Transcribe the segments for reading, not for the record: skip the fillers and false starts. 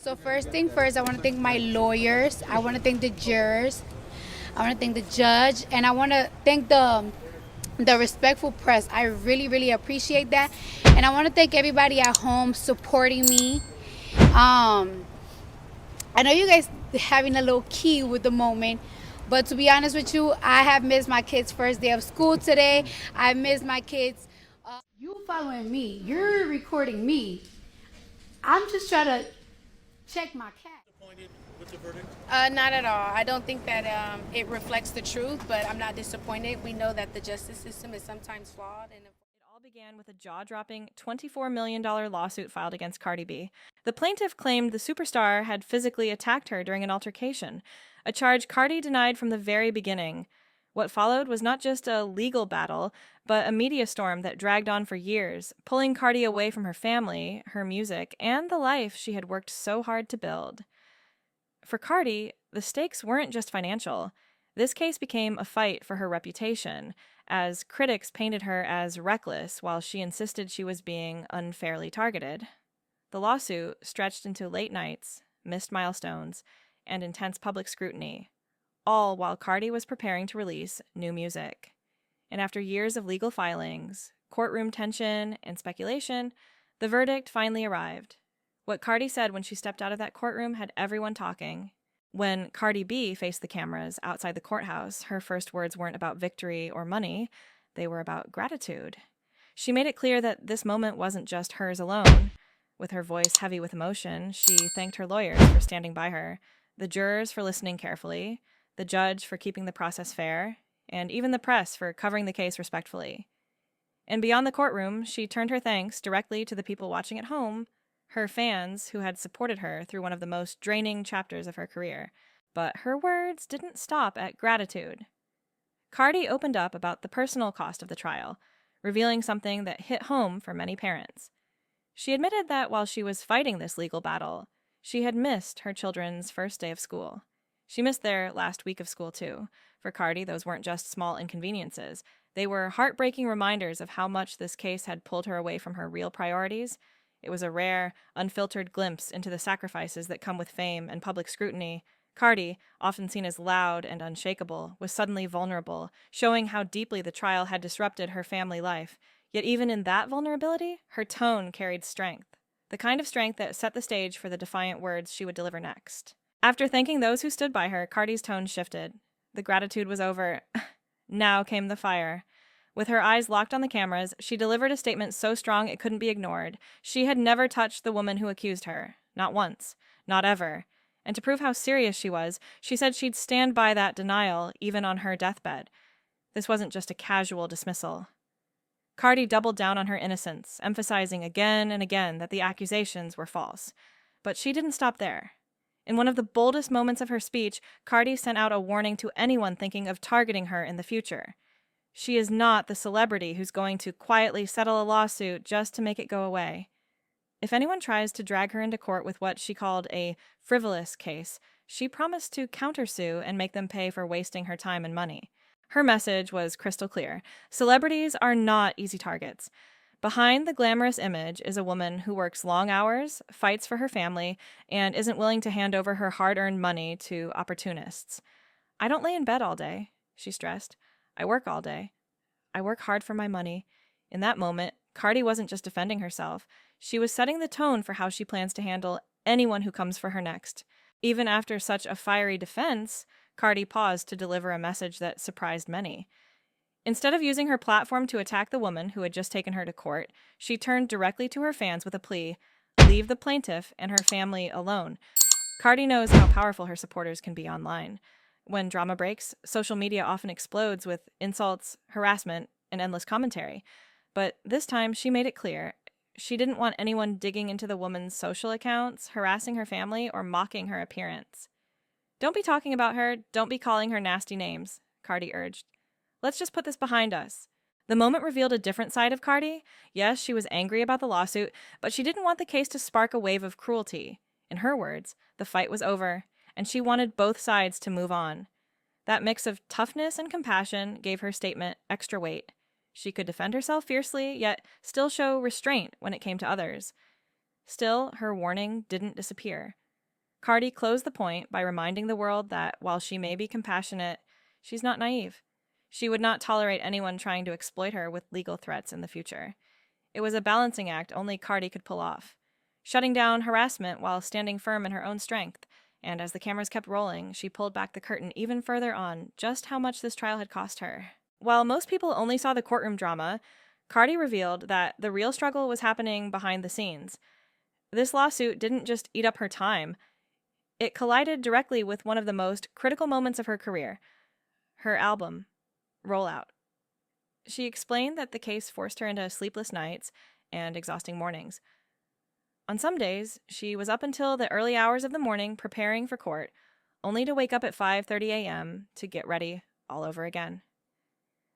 So first thing first, I want to thank my lawyers. I want to thank the jurors. I want to thank the judge, and I want to thank the respectful press. I really, really appreciate that, and I want to thank everybody at home supporting me. Um, I know you guys having a little key with the moment, but to be honest with you, I have missed my kids' first day of school today. I missed my kids. You following me? You're recording me. I'm just trying to check my cat. Disappointed with the verdict? Not at all. I don't think that it reflects the truth, but I'm not disappointed. We know that the justice system is sometimes flawed. And It all began with a jaw-dropping $24 million lawsuit filed against Cardi B. The plaintiff claimed the superstar had physically attacked her during an altercation, a charge Cardi denied from the very beginning. What followed was not just a legal battle, but a media storm that dragged on for years, pulling Cardi away from her family, her music, and the life she had worked so hard to build. For Cardi, the stakes weren't just financial. This case became a fight for her reputation, as critics painted her as reckless while she insisted she was being unfairly targeted. The lawsuit stretched into late nights, missed milestones, and intense public scrutiny, all while Cardi was preparing to release new music. And after years of legal filings, courtroom tension, and speculation, the verdict finally arrived. What Cardi said when she stepped out of that courtroom had everyone talking. When Cardi B faced the cameras outside the courthouse, her first words weren't about victory or money, they were about gratitude. She made it clear that this moment wasn't just hers alone. With her voice heavy with emotion, she thanked her lawyers for standing by her, the jurors for listening carefully, the judge for keeping the process fair, and even the press for covering the case respectfully. And beyond the courtroom, she turned her thanks directly to the people watching at home, her fans who had supported her through one of the most draining chapters of her career. But her words didn't stop at gratitude. Cardi opened up about the personal cost of the trial, revealing something that hit home for many parents. She admitted that while she was fighting this legal battle, she had missed her children's first day of school. She missed their last week of school, too. For Cardi, those weren't just small inconveniences. They were heartbreaking reminders of how much this case had pulled her away from her real priorities. It was a rare, unfiltered glimpse into the sacrifices that come with fame and public scrutiny. Cardi, often seen as loud and unshakable, was suddenly vulnerable, showing how deeply the trial had disrupted her family life. Yet even in that vulnerability, her tone carried strength, the kind of strength that set the stage for the defiant words she would deliver next. After thanking those who stood by her, Cardi's tone shifted. The gratitude was over. Now came the fire. With her eyes locked on the cameras, she delivered a statement so strong it couldn't be ignored. She had never touched the woman who accused her. Not once. Not ever. And to prove how serious she was, she said she'd stand by that denial, even on her deathbed. This wasn't just a casual dismissal. Cardi doubled down on her innocence, emphasizing again and again that the accusations were false. But she didn't stop there. In one of the boldest moments of her speech, Cardi sent out a warning to anyone thinking of targeting her in the future. She is not the celebrity who's going to quietly settle a lawsuit just to make it go away. If anyone tries to drag her into court with what she called a frivolous case, she promised to countersue and make them pay for wasting her time and money. Her message was crystal clear. Celebrities are not easy targets. Behind the glamorous image is a woman who works long hours, fights for her family, and isn't willing to hand over her hard-earned money to opportunists. "I don't lay in bed all day," she stressed. "I work all day. I work hard for my money." In that moment, Cardi wasn't just defending herself. She was setting the tone for how she plans to handle anyone who comes for her next. Even after such a fiery defense, Cardi paused to deliver a message that surprised many. Instead of using her platform to attack the woman who had just taken her to court, she turned directly to her fans with a plea: leave the plaintiff and her family alone. Cardi knows how powerful her supporters can be online. When drama breaks, social media often explodes with insults, harassment, and endless commentary. But this time, she made it clear. She didn't want anyone digging into the woman's social accounts, harassing her family, or mocking her appearance. "Don't be talking about her, don't be calling her nasty names," Cardi urged. "Let's just put this behind us." The moment revealed a different side of Cardi. Yes, she was angry about the lawsuit, but she didn't want the case to spark a wave of cruelty. In her words, the fight was over, and she wanted both sides to move on. That mix of toughness and compassion gave her statement extra weight. She could defend herself fiercely, yet still show restraint when it came to others. Still, her warning didn't disappear. Cardi closed the point by reminding the world that while she may be compassionate, she's not naive. She would not tolerate anyone trying to exploit her with legal threats in the future. It was a balancing act only Cardi could pull off, shutting down harassment while standing firm in her own strength. And as the cameras kept rolling, she pulled back the curtain even further on just how much this trial had cost her. While most people only saw the courtroom drama, Cardi revealed that the real struggle was happening behind the scenes. This lawsuit didn't just eat up her time. It collided directly with one of the most critical moments of her career, her album, Rollout. She explained that the case forced her into sleepless nights and exhausting mornings. On some days, she was up until the early hours of the morning preparing for court, only to wake up at 5:30 a.m. to get ready all over again.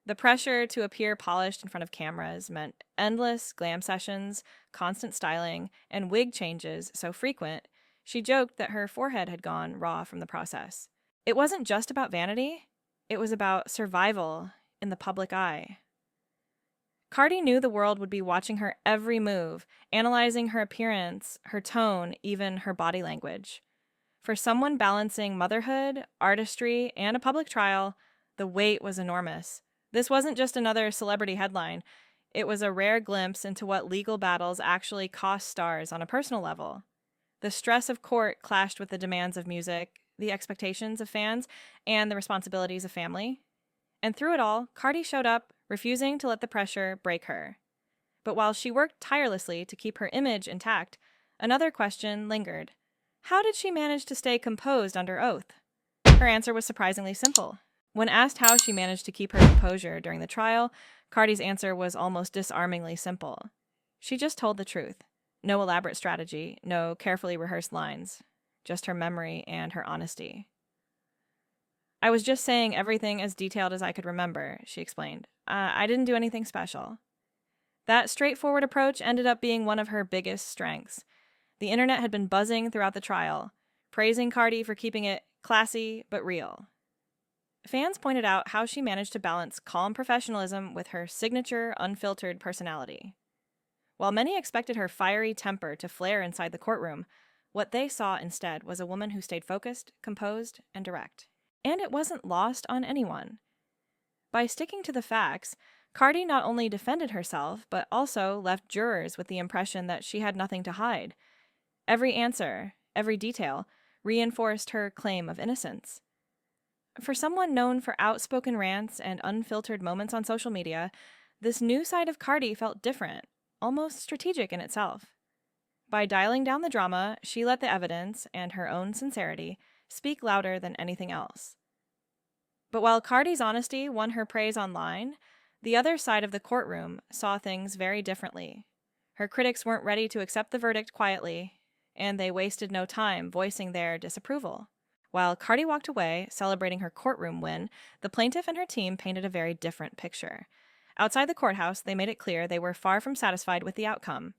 The pressure to appear polished in front of cameras meant endless glam sessions, constant styling, and wig changes so frequent, she joked that her forehead had gone raw from the process. It wasn't just about vanity, it was about survival in the public eye. Cardi knew the world would be watching her every move, analyzing her appearance, her tone, even her body language. For someone balancing motherhood, artistry, and a public trial, the weight was enormous. This wasn't just another celebrity headline. It was a rare glimpse into what legal battles actually cost stars on a personal level. The stress of court clashed with the demands of music, the expectations of fans, and the responsibilities of family. And through it all, Cardi showed up, refusing to let the pressure break her. But while she worked tirelessly to keep her image intact, another question lingered. How did she manage to stay composed under oath? Her answer was surprisingly simple. When asked how she managed to keep her composure during the trial, Cardi's answer was almost disarmingly simple. She just told the truth. No elaborate strategy, no carefully rehearsed lines, just her memory and her honesty. I was just saying everything as detailed as I could remember, she explained. I didn't do anything special. That straightforward approach ended up being one of her biggest strengths. The internet had been buzzing throughout the trial, praising Cardi for keeping it classy but real. Fans pointed out how she managed to balance calm professionalism with her signature, unfiltered personality. While many expected her fiery temper to flare inside the courtroom, what they saw instead was a woman who stayed focused, composed, and direct. And it wasn't lost on anyone. By sticking to the facts, Cardi not only defended herself, but also left jurors with the impression that she had nothing to hide. Every answer, every detail, reinforced her claim of innocence. For someone known for outspoken rants and unfiltered moments on social media, this new side of Cardi felt different, almost strategic in itself. By dialing down the drama, she let the evidence and her own sincerity speak louder than anything else. But while Cardi's honesty won her praise online, the other side of the courtroom saw things very differently. Her critics weren't ready to accept the verdict quietly, and they wasted no time voicing their disapproval. While Cardi walked away, celebrating her courtroom win, the plaintiff and her team painted a very different picture. Outside the courthouse, they made it clear they were far from satisfied with the outcome.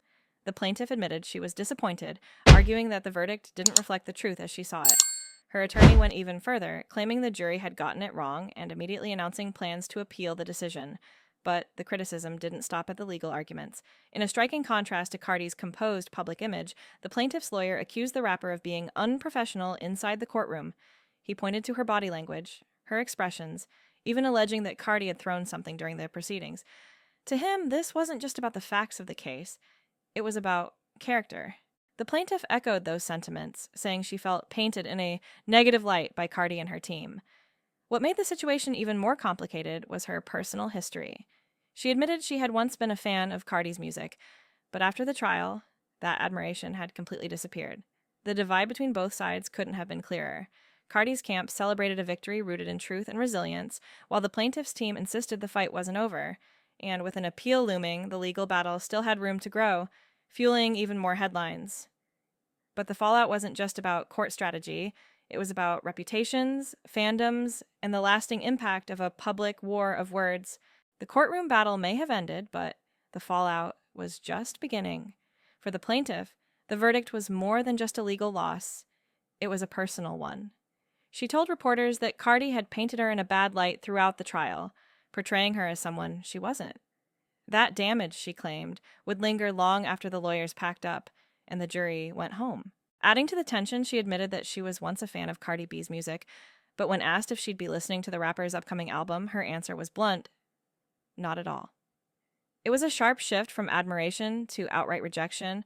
The plaintiff admitted she was disappointed, arguing that the verdict didn't reflect the truth as she saw it. Her attorney went even further, claiming the jury had gotten it wrong and immediately announcing plans to appeal the decision. But the criticism didn't stop at the legal arguments. In a striking contrast to Cardi's composed public image, the plaintiff's lawyer accused the rapper of being unprofessional inside the courtroom. He pointed to her body language, her expressions, even alleging that Cardi had thrown something during the proceedings. To him, this wasn't just about the facts of the case. It was about character. The plaintiff echoed those sentiments, saying she felt painted in a negative light by Cardi and her team. What made the situation even more complicated was her personal history. She admitted she had once been a fan of Cardi's music, but after the trial, that admiration had completely disappeared. The divide between both sides couldn't have been clearer. Cardi's camp celebrated a victory rooted in truth and resilience, while the plaintiff's team insisted the fight wasn't over. And with an appeal looming, the legal battle still had room to grow, fueling even more headlines. But the fallout wasn't just about court strategy. It was about reputations, fandoms, and the lasting impact of a public war of words. The courtroom battle may have ended, but the fallout was just beginning. For the plaintiff, the verdict was more than just a legal loss. It was a personal one. She told reporters that Cardi had painted her in a bad light throughout the trial, portraying her as someone she wasn't. That damage, she claimed, would linger long after the lawyers packed up and the jury went home. Adding to the tension, she admitted that she was once a fan of Cardi B's music, but when asked if she'd be listening to the rapper's upcoming album, her answer was blunt: not at all. It was a sharp shift from admiration to outright rejection,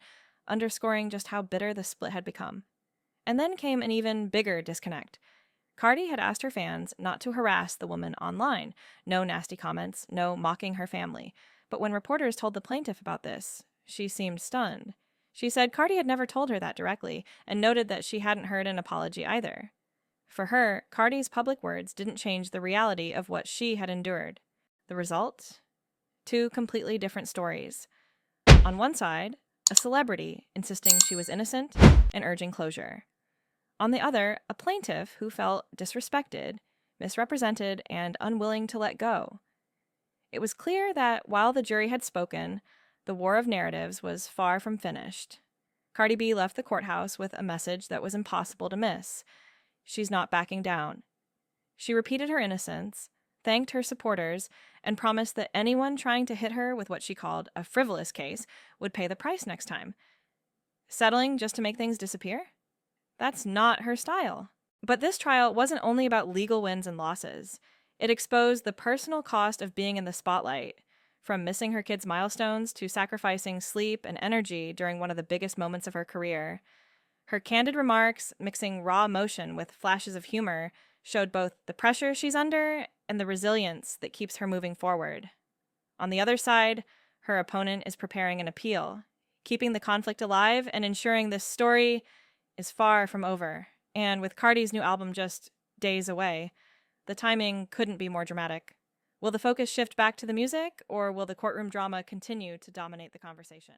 underscoring just how bitter the split had become. And then came an even bigger disconnect. Cardi had asked her fans not to harass the woman online. No nasty comments, no mocking her family. But when reporters told the plaintiff about this, she seemed stunned. She said Cardi had never told her that directly, and noted that she hadn't heard an apology either. For her, Cardi's public words didn't change the reality of what she had endured. The result? Two completely different stories. On one side, a celebrity insisting she was innocent and urging closure. On the other, a plaintiff who felt disrespected, misrepresented, and unwilling to let go. It was clear that while the jury had spoken, the war of narratives was far from finished. Cardi B left the courthouse with a message that was impossible to miss. She's not backing down. She repeated her innocence, thanked her supporters, and promised that anyone trying to hit her with what she called a frivolous case would pay the price next time. Settling just to make things disappear? That's not her style. But this trial wasn't only about legal wins and losses. It exposed the personal cost of being in the spotlight, from missing her kids' milestones to sacrificing sleep and energy during one of the biggest moments of her career. Her candid remarks, mixing raw emotion with flashes of humor, showed both the pressure she's under and the resilience that keeps her moving forward. On the other side, her opponent is preparing an appeal, keeping the conflict alive and ensuring this story is far from over. And with Cardi's new album just days away, the timing couldn't be more dramatic. Will the focus shift back to the music, or will the courtroom drama continue to dominate the conversation?